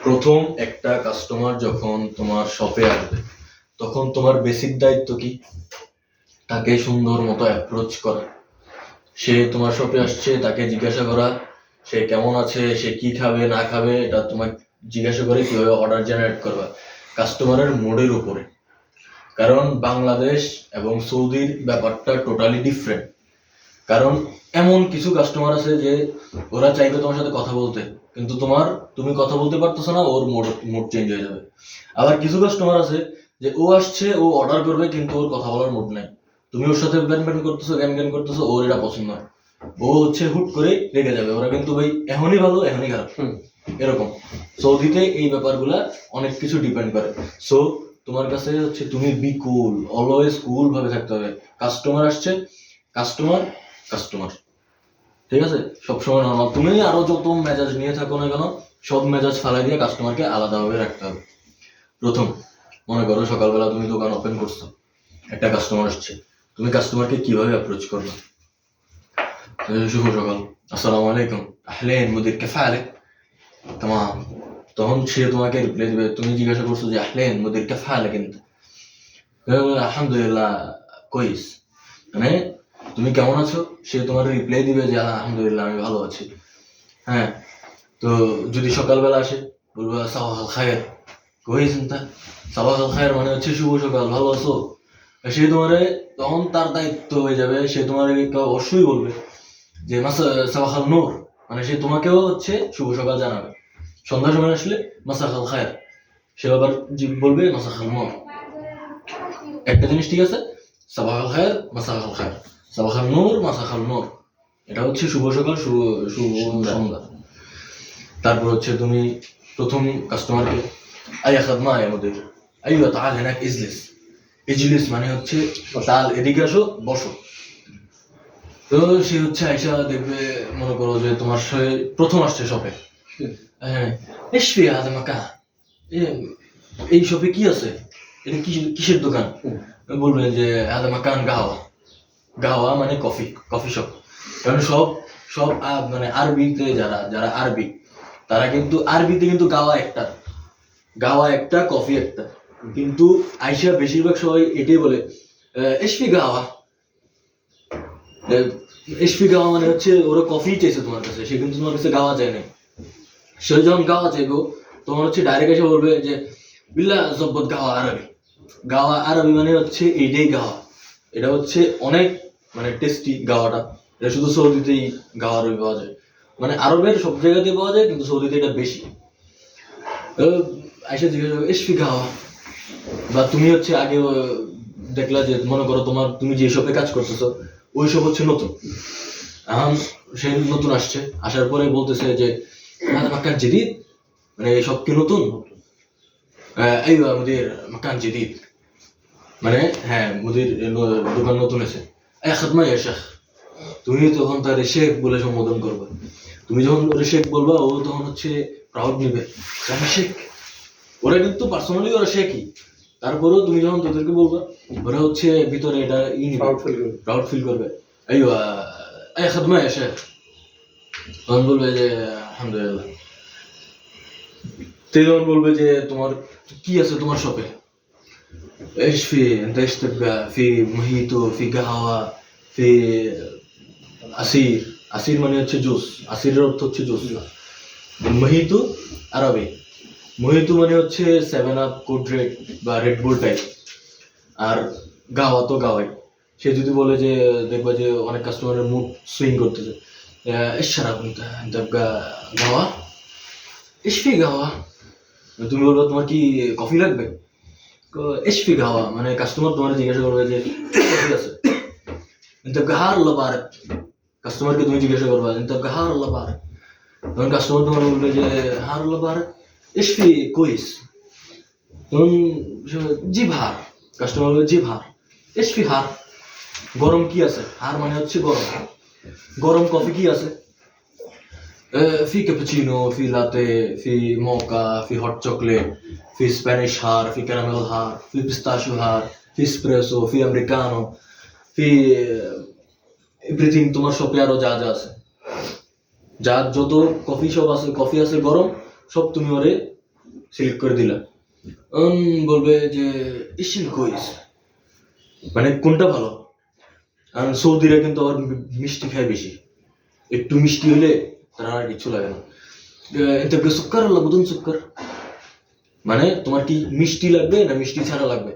প্রথম একটা কাস্টমার যখন তোমার শপে আসবে তখন তোমার বেসিক দায়িত্ব কি? তাকে সুন্দর মতো অ্যাপ্রোচ করা। সে তোমার শপে আসছে, তাকে জিজ্ঞাসা করা সে কেমন আছে, সে কি খাবে না খাবে, এটা তোমার জিজ্ঞাসা করে কিভাবে অর্ডার জেনারেট করবা কাস্টমারের মোডের উপরে। কারণ বাংলাদেশ এবং সৌদির ব্যাপারটা টোটালি ডিফারেন্ট। কারণ এমন কিছু কাস্টমার আছে যে ওরা চাইবে তোমার সাথে কথা বলতে, কিন্তু তুমি কথা বলতে পারতেছো না, ওর মুড চেঞ্জ হয়ে যাবে। আবার কিছু কাস্টমার আছে যে ও আসছে, ও অর্ডার করবে, কিন্তু ওর কথা বলার মুড নাই। তুমি ওর সাথে ব্যান ব্যান করতেছো, জ্ঞান জ্ঞান করতেছো, ওর এটা পছন্দ হয়, ও হুট করে রেগে যাবে। ওরা কিন্তু ভাই এখনই ভালো এখনই খারাপ, এরকম। সৌদিতে এই ব্যাপারগুলা অনেক কিছু ডিপেন্ড করে। সো তোমার কাছে তুমি বি কুল, অলওয়েজ কুল ভাবে থাকতে হবে। কাস্টমার আসছে, কাস্টমার কাস্টমার, ঠিক আছে? সবসময় নর্মাল। তুমি আরো যত মেজাজ নিয়ে থাকো না কেন, সব মেজাজ ফালাই দিয়ে কাস্টমারকে আলাদাভাবে রাখতে হবে। প্রথম, মনে করো সকালবেলা তুমি দোকান ওপেন করছো, একটা কাস্টমার আসছে, তুমি কাস্টমারকে কিভাবে অ্যাপ্রোচ করবে? শুভ সকাল, আসসালামু আলাইকুম, আহলেন মুদির, কেফা আলেক, তামাম। তখন সে তোমাকে রিপ্লাই দিবে, তুমি জিজ্ঞাসা করছো যে আহলেন মুদির, কেফা আলেক এন্ত? আলহামদুলিল্লাহ কইস, মানে তুমি কেমন আছো? সে তোমার রিপ্লাই দিবে যে আলহামদুলিল্লাহ আমি ভালো আছি। হ্যাঁ, তো যদি সকালবেলা আসে বলবো সাবাহ আল খায়ের, কইস এন্তা? সাবাহ আল খায়ের মানে শুভ সকাল, ভালো আছো? সে তোমারে, তখন তার দায়িত্ব হয়ে যাবে, সে তোমার অবশ্যই বলবে যে সাবাহ আল নূর, মানে সে তোমাকেও শুভ সকাল জানাবে। সন্ধ্যার সময় আসলে মাসাহ আল খায়ের, সে আবার বলবে মাসাহ আল নূর। একটা জিনিস ঠিক আছে, সাবাহ আল খায়ের, মাসাহ আল খায়ের, সাবাহ আল নূর, মাসাহ আল নূর, এটা শুভ সকাল, শুভ সন্ধ্যা। তারপর তুমি প্রথম কাস্টমারকে আইয়া খাদমা আয়া মুদির, আইয়া তাআল হেনাক ইজলিস। ইজলিস মানে তাল, এদিকে আসো, বসো। তো সে আইসা দেখবে, মনে করো যে তোমার প্রথম আসছে শপে। হ্যাঁ, এসফি হাদা মাকা, এই শপে কি আছে, এটা কিসের দোকান? বলবেন যে হাদা মাকান গাওয়া। গাওয়া মানে কফি, কফি শপ। কারণ সব সব মানে আরবিতে যারা যারা আরবি, তারা কিন্তু আরবিতে কিন্তু গাওয়া একটা কফি একটা, কিন্তু আইসা বেশিরভাগ সবাই এটাই বলে এসপি গাওয়া। এসপি গাওয়া মানে ওরা কফি চাইছে তোমার কাছে, সে কিন্তু তোমার কাছে গাওয়া চায় না। সে যখন গাওয়া চাইবো তখন ডাইরেক্ট এসে বলবে যে বিল্লা জব্বত গাওয়া আরবি। গাওয়া আরবি মানে এইটাই গাওয়া। এটা অনেক মানে টেস্টি গাওয়াটা। এটা শুধু সৌদিতেই গাওয়া আরবি পাওয়া যায়, মানে আরবের সব জায়গাতেই পাওয়া যায়, কিন্তু সৌদিতে এটা বেশি। আইসা জিজ্ঞাসা করবে এসপি গাওয়া। বা তুমি আগে দেখলা যে, মনে করো তুমি যে শপে কাজ করতেছো ওই সব নতুন, এখন সে নতুন আসছে, আসার পরে বলতেছে যে মাকান জেদিদ, মানে এই সব কি নতুন? আইয়া মুদির মাকান জেদিদ, মানে হ্যাঁ মুদির দোকান নতুন আছে। খাদমা ইয়া শেখ। তুমি তখন তার শেখ বলে সম্বোধন করবে। তুমি যখন ওরে শেখ বলবা, ও তখন প্রাউড নিবে, আমি শেখ। ওরা কিন্তু পার্সোনালি ওরা শেখই, তারপরেও তুমি যখন তাদেরকে বলবা, ওরা ভিতরে এটা প্রাউড ফিল করবে। আইয়া খাদমা ইয়া শেখ, তখন বলবে যে আলহামদুলিল্লাহ। তখন বলবে যে তোমার কি আছে তোমার শপে? ايش في انت ايش تبقى في موهيتو في قهوه في عصير عصير মানে জুস আসিরের অর্থ জুস মোহিতো আরবি মোহিতো মানে 7 আপ কোল্ড ড্রিঙ্ক বা রেড বুল টাইপ আর গাওয়া তো গাওয়াই সে যদি বলে যে দেখবা যে অনেক কাস্টমারের মুড সুইং করতেছে ইশরাব انت تبقى গাওয়া ايش في গাওয়া তুমি বলবা তোমার কি কফি লাগবে এসপি গাওয়া মানে কাস্টমার তোমার জিজ্ঞাসা করবে যে কফি আছে انت بقهار ولا بارد কাস্টমারকে তুমি জিজ্ঞাসা করবে انت بقهار ولا بارد তখন কাস্টমার তোমার বলবে যে হার ولا بارد ايش في كويس তখন জি ভার কাস্টমার বলবে জি ভার ايش في হার গরম কি আছে হার মানে গরম গরম কফি কি আছে في كابتشينو في لاتيه في موكا في هوت شوكليت في سبانيش هار في كراميل هار في بيستاشيو هار في اسبريسو في امريكانو في এভরিথিং তোমার শপে আরো যা যা আছে, যা যত কফি শপ আছে, কফি আছে গরম, সব তুমি ওরে সিলেক্ট করে দিলা, বলবে যে ইসিল কইস, মানে কোনটা ভালো। কারণ সৌদিরা কিন্তু আবার মিষ্টি খায় বেশি, একটু মিষ্টি হলে তারা আর কিছু লাগে না। এতে সুক্কার আল্লাহ বুদুন সুক্কার, মানে তোমার কি মিষ্টি লাগবে না মিষ্টি ছাড়া লাগবে।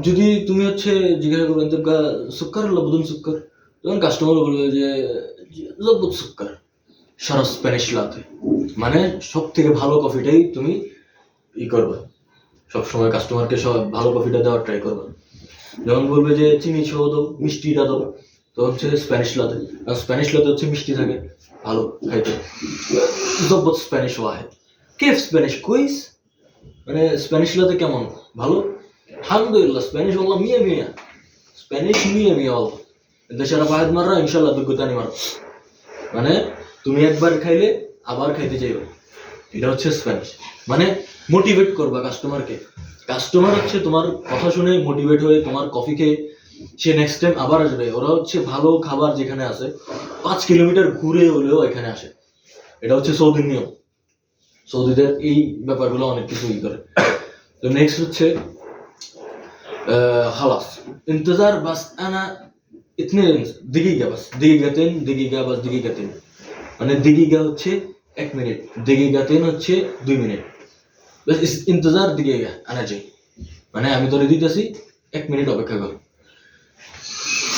যদি তুমি হচ্ছে জিজ্ঞাসা করবেন তো সুক্কার আল্লাহ বুদুন সুক্কার, তখন কাস্টমার বলবে যে জব্বুত সুক্কার সারা স্প্যানিশ লাতে, মানে সব থেকে ভালো কফিটাই তুমি করবে, সবসময় কাস্টমারকে সব ভালো কফিটা দেওয়ার ট্রাই করবে। যেমন বলবে যে চিনি সহ দাও, মিষ্টিটা দাও, তো হচ্ছে স্প্যানিশ লাতে, আর স্প্যানিশ লাতে হচ্ছে মিষ্টি থাকে ভালো খাইতে। জব্বত স্প্যানিশ ওয়াহেদ কেফ স্প্যানিশ কুইজ, মানে স্প্যানিশ লাতে কেমন ভালো, আলহামদুলিল্লাহ স্প্যানিশ আল্লাহ মিয়া মিয়া, স্প্যানিশ মিয়া মিয়া আল্লাহ দেশের বাহেদ মাররা ইনশাল্লাহ যোগ্যতা নি মারো, মানে তুমি একবার খাইলে আবার খাইতে চাইবে, এটা হচ্ছে স্প্যানিশ। মানে মোটিভেট করবা কাস্টমারকে, কাস্টমার হচ্ছে তোমার কথা শুনে মোটিভেট হয়ে তোমার কফি খেয়ে সে নেক্সট টাইম আবার আসবে। ওরা হচ্ছে ভালো খাবার যেখানে আছে 5 কিলোমিটার ঘুরে হলেও এখানে আসে, এটা হচ্ছে সৌদির নিয়ম। সৌদিদের এই ব্যাপারগুলো অনেক কিছু করে। তো নেক্সট হচ্ছে খালাস ইন্তজার বাস আনা ইতনে দিগিগা বাস দিগিগাতেন দিগিগা বাস দিগিগাতেন, মানে দিগিগা হচ্ছে 1 মিনিট, দিগিগাতেন হচ্ছে 2 মিনিট, বাস ইন্তজার দিগিগা আনা যাই, মানে আমি ধরে দিতেছি 1 মিনিট অপেক্ষা কর,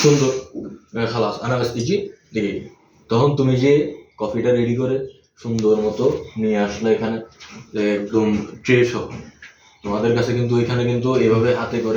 সুন্দর খালাস আনা বাস ইজি দিগিগা। তখন তুমি যে কফিটা রেডি করে সুন্দর মতো নিয়ে আসলে এখানে একদম ট্রে সহ, তোমাদের কাছে কিন্তু এখানে কিন্তু এভাবে হাতে করে